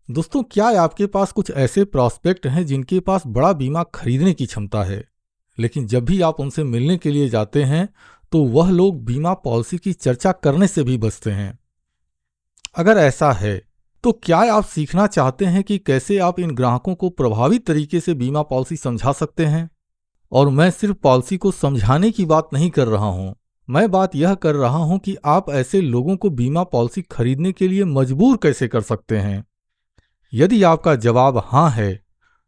दोस्तों, क्या आपके पास कुछ ऐसे प्रॉस्पेक्ट हैं जिनके पास बड़ा बीमा खरीदने की क्षमता है, लेकिन जब भी आप उनसे मिलने के लिए जाते हैं तो वह लोग बीमा पॉलिसी की चर्चा करने से भी बचते हैं? अगर ऐसा है तो क्या आप सीखना चाहते हैं कि कैसे आप इन ग्राहकों को प्रभावी तरीके से बीमा पॉलिसी समझा सकते हैं? और मैं सिर्फ पॉलिसी को समझाने की बात नहीं कर रहा हूं, मैं बात यह कर रहा हूं कि आप ऐसे लोगों को बीमा पॉलिसी खरीदने के लिए मजबूर कैसे कर सकते हैं। यदि आपका जवाब हाँ है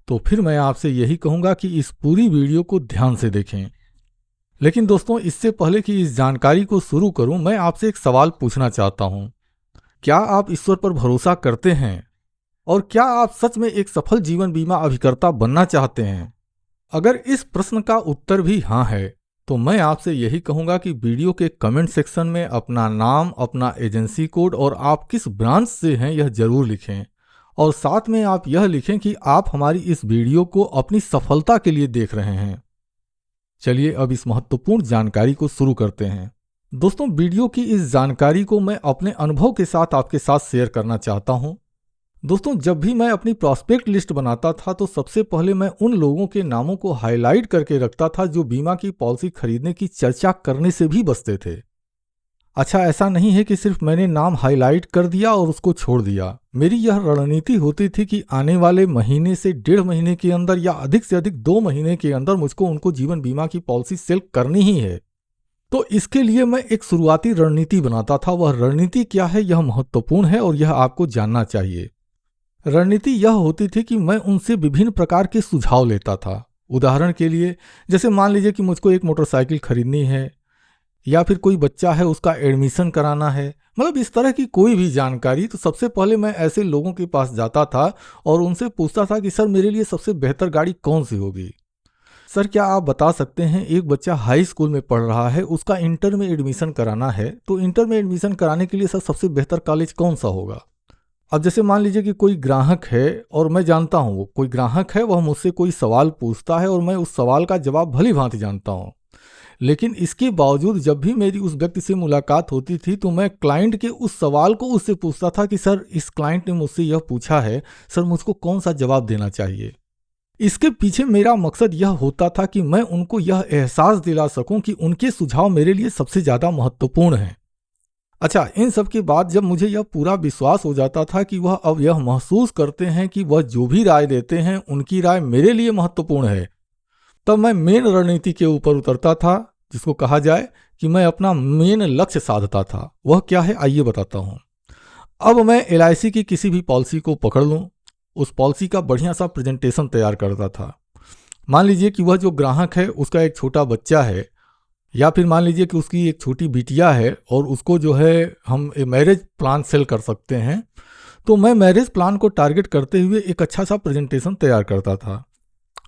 तो फिर मैं आपसे यही कहूंगा कि इस पूरी वीडियो को ध्यान से देखें। लेकिन दोस्तों, इससे पहले कि इस जानकारी को शुरू करूं, मैं आपसे एक सवाल पूछना चाहता हूं। क्या आप ईश्वर पर भरोसा करते हैं? और क्या आप सच में एक सफल जीवन बीमा अभिकर्ता बनना चाहते हैं? अगर इस प्रश्न का उत्तर भी हाँ है तो मैं आपसे यही कहूंगा कि वीडियो के कमेंट सेक्शन में अपना नाम, अपना एजेंसी कोड और आप किस ब्रांच से हैं यह जरूर लिखें। और साथ में आप यह लिखें कि आप हमारी इस वीडियो को अपनी सफलता के लिए देख रहे हैं। चलिए अब इस महत्वपूर्ण जानकारी को शुरू करते हैं। दोस्तों, वीडियो की इस जानकारी को मैं अपने अनुभव के साथ आपके साथ शेयर करना चाहता हूं। दोस्तों, जब भी मैं अपनी प्रॉस्पेक्ट लिस्ट बनाता था तो सबसे पहले मैं उन लोगों के नामों को हाईलाइट करके रखता था जो बीमा की पॉलिसी खरीदने की चर्चा करने से भी बचते थे। अच्छा, ऐसा नहीं है कि सिर्फ मैंने नाम हाईलाइट कर दिया और उसको छोड़ दिया। मेरी यह रणनीति होती थी कि आने वाले महीने से 1.5 महीने के अंदर या अधिक से अधिक 2 महीने के अंदर मुझको उनको जीवन बीमा की पॉलिसी सेल करनी ही है। तो इसके लिए मैं एक शुरुआती रणनीति बनाता था। वह रणनीति क्या है, यह महत्वपूर्ण है और यह आपको जानना चाहिए। रणनीति यह होती थी कि मैं उनसे विभिन्न प्रकार के सुझाव लेता था। उदाहरण के लिए, जैसे मान लीजिए कि मुझको एक मोटरसाइकिल खरीदनी है या फिर कोई बच्चा है उसका एडमिशन कराना है, मतलब इस तरह की कोई भी जानकारी, तो सबसे पहले मैं ऐसे लोगों के पास जाता था और उनसे पूछता था कि सर, मेरे लिए सबसे बेहतर गाड़ी कौन सी होगी। सर, क्या आप बता सकते हैं, एक बच्चा हाई स्कूल में पढ़ रहा है, उसका इंटर में एडमिशन कराना है, तो इंटर में एडमिशन कराने के लिए सर सबसे बेहतर कॉलेज कौन सा होगा। अब जैसे मान लीजिए कि कोई ग्राहक है और मैं जानता हूँ, वो कोई ग्राहक है, वह मुझसे कोई सवाल पूछता है और मैं उस सवाल का जवाब भली भांति जानता हूँ, लेकिन इसके बावजूद जब भी मेरी उस व्यक्ति से मुलाकात होती थी तो मैं क्लाइंट के उस सवाल को उससे पूछता था कि सर, इस क्लाइंट ने मुझसे यह पूछा है, सर मुझको कौन सा जवाब देना चाहिए। इसके पीछे मेरा मकसद यह होता था कि मैं उनको यह एहसास दिला सकूं कि उनके सुझाव मेरे लिए सबसे ज़्यादा महत्वपूर्ण हैं। अच्छा, इन सब के बाद जब मुझे यह पूरा विश्वास हो जाता था कि वह अब यह महसूस करते हैं कि वह जो भी राय देते हैं उनकी राय मेरे लिए महत्वपूर्ण है, तब मैं मेन रणनीति के ऊपर उतरता था, जिसको कहा जाए कि मैं अपना मेन लक्ष्य साधता था। वह क्या है, आइए बताता हूँ। अब मैं LIC की किसी भी पॉलिसी को पकड़ लूँ, उस पॉलिसी का बढ़िया सा प्रेजेंटेशन तैयार करता था। मान लीजिए कि वह जो ग्राहक है उसका एक छोटा बच्चा है, या फिर मान लीजिए कि उसकी एक छोटी बिटिया है और उसको जो है हम मैरिज प्लान सेल कर सकते हैं, तो मैं मैरिज प्लान को टारगेट करते हुए एक अच्छा सा प्रेजेंटेशन तैयार करता था।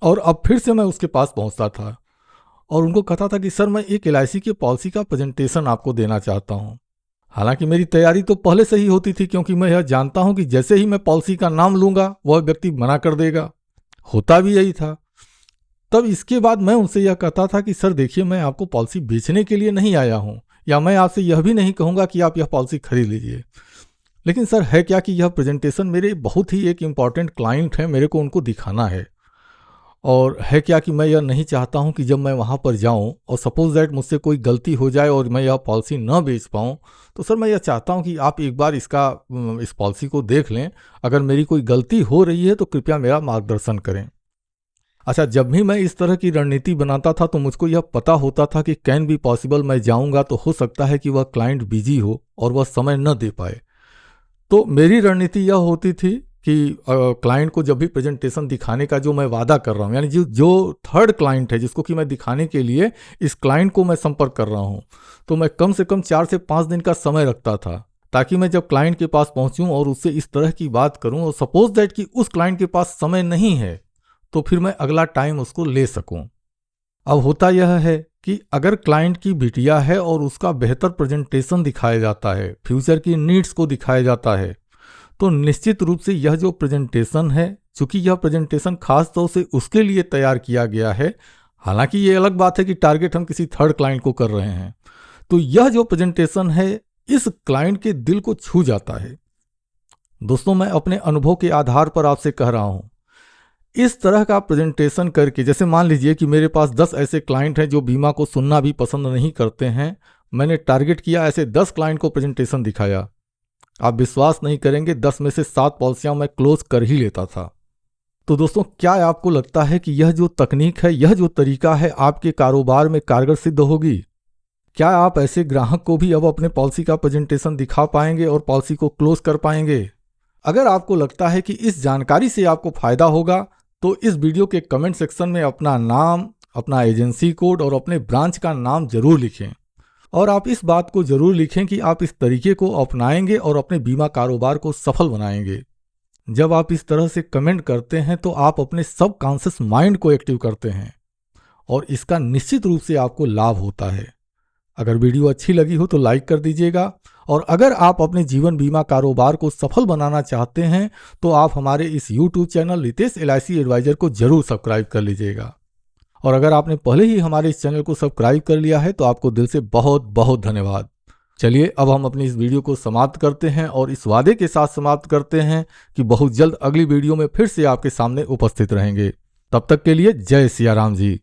और अब फिर से मैं उसके पास पहुंचता था और उनको कहता था कि सर, मैं एक LIC की पॉलिसी का प्रेजेंटेशन आपको देना चाहता हूं। हालांकि मेरी तैयारी तो पहले से ही होती थी, क्योंकि मैं यह जानता हूं कि जैसे ही मैं पॉलिसी का नाम लूंगा वह व्यक्ति मना कर देगा। होता भी यही था। तब इसके बाद मैं उनसे यह कहता था कि सर देखिए, मैं आपको पॉलिसी बेचने के लिए नहीं आया हूं, या मैं आपसे यह भी नहीं कहूंगा कि आप यह पॉलिसी खरीद लीजिए, लेकिन सर है क्या कि यह प्रेजेंटेशन मेरे बहुत ही एक इम्पॉर्टेंट क्लाइंट है, मेरे को उनको दिखाना है। और है क्या कि मैं यह नहीं चाहता हूं कि जब मैं वहां पर जाऊं और सपोज दैट मुझसे कोई गलती हो जाए और मैं यह पॉलिसी न बेच पाऊं, तो सर मैं यह चाहता हूं कि आप एक बार इस पॉलिसी को देख लें। अगर मेरी कोई गलती हो रही है तो कृपया मेरा मार्गदर्शन करें। अच्छा, जब भी मैं इस तरह की रणनीति बनाता था तो मुझको यह पता होता था कि कैन बी पॉसिबल मैं जाऊंगा तो हो सकता है कि वह क्लाइंट बिजी हो और वह समय न दे पाए। तो मेरी रणनीति यह होती थी कि क्लाइंट को जब भी प्रेजेंटेशन दिखाने का जो मैं वादा कर रहा हूँ, यानी जो थर्ड क्लाइंट है जिसको कि मैं दिखाने के लिए इस क्लाइंट को मैं संपर्क कर रहा हूँ, तो मैं कम से कम 4 से 5 दिन का समय रखता था, ताकि मैं जब क्लाइंट के पास पहुँचूँ और उससे इस तरह की बात करूँ और सपोज दैट कि उस क्लाइंट के पास समय नहीं है तो फिर मैं अगला टाइम उसको ले सकूँ। अब होता यह है कि अगर क्लाइंट की बिटिया है और उसका बेहतर प्रेजेंटेशन दिखाया जाता है, फ्यूचर की नीड्स को दिखाया जाता है, तो निश्चित रूप से यह जो प्रेजेंटेशन है, चूंकि यह प्रेजेंटेशन खास तौर से उसके लिए तैयार किया गया है, हालांकि ये अलग बात है कि टारगेट हम किसी थर्ड क्लाइंट को कर रहे हैं, तो यह जो प्रेजेंटेशन है इस क्लाइंट के दिल को छू जाता है। दोस्तों, मैं अपने अनुभव के आधार पर आपसे कह रहा हूं, इस तरह का प्रेजेंटेशन करके, जैसे मान लीजिए कि मेरे पास 10 ऐसे क्लाइंट हैं जो बीमा को सुनना भी पसंद नहीं करते हैं। मैंने टारगेट किया, ऐसे 10 क्लाइंट को प्रेजेंटेशन दिखाया। आप विश्वास नहीं करेंगे, 10 में से 7 पॉलिसियां मैं क्लोज कर ही लेता था। तो दोस्तों, क्या आपको लगता है कि यह जो तकनीक है, यह जो तरीका है, आपके कारोबार में कारगर सिद्ध होगी? क्या आप ऐसे ग्राहक को भी अब अपने पॉलिसी का प्रेजेंटेशन दिखा पाएंगे और पॉलिसी को क्लोज कर पाएंगे? अगर आपको लगता है कि इस जानकारी से आपको फायदा होगा, तो इस वीडियो के कमेंट सेक्शन में अपना नाम, अपना एजेंसी कोड और अपने ब्रांच का नाम जरूर लिखें। और आप इस बात को जरूर लिखें कि आप इस तरीके को अपनाएंगे और अपने बीमा कारोबार को सफल बनाएंगे। जब आप इस तरह से कमेंट करते हैं तो आप अपने सबकॉन्शियस माइंड को एक्टिव करते हैं और इसका निश्चित रूप से आपको लाभ होता है। अगर वीडियो अच्छी लगी हो तो लाइक कर दीजिएगा, और अगर आप अपने जीवन बीमा कारोबार को सफल बनाना चाहते हैं तो आप हमारे इस YouTube channel Ritesh LIC advisor को जरूर सब्सक्राइब कर लीजिएगा। और अगर आपने पहले ही हमारे इस चैनल को सब्सक्राइब कर लिया है तो आपको दिल से बहुत बहुत धन्यवाद। चलिए, अब हम अपनी इस वीडियो को समाप्त करते हैं और इस वादे के साथ समाप्त करते हैं कि बहुत जल्द अगली वीडियो में फिर से आपके सामने उपस्थित रहेंगे। तब तक के लिए जय सिया राम जी।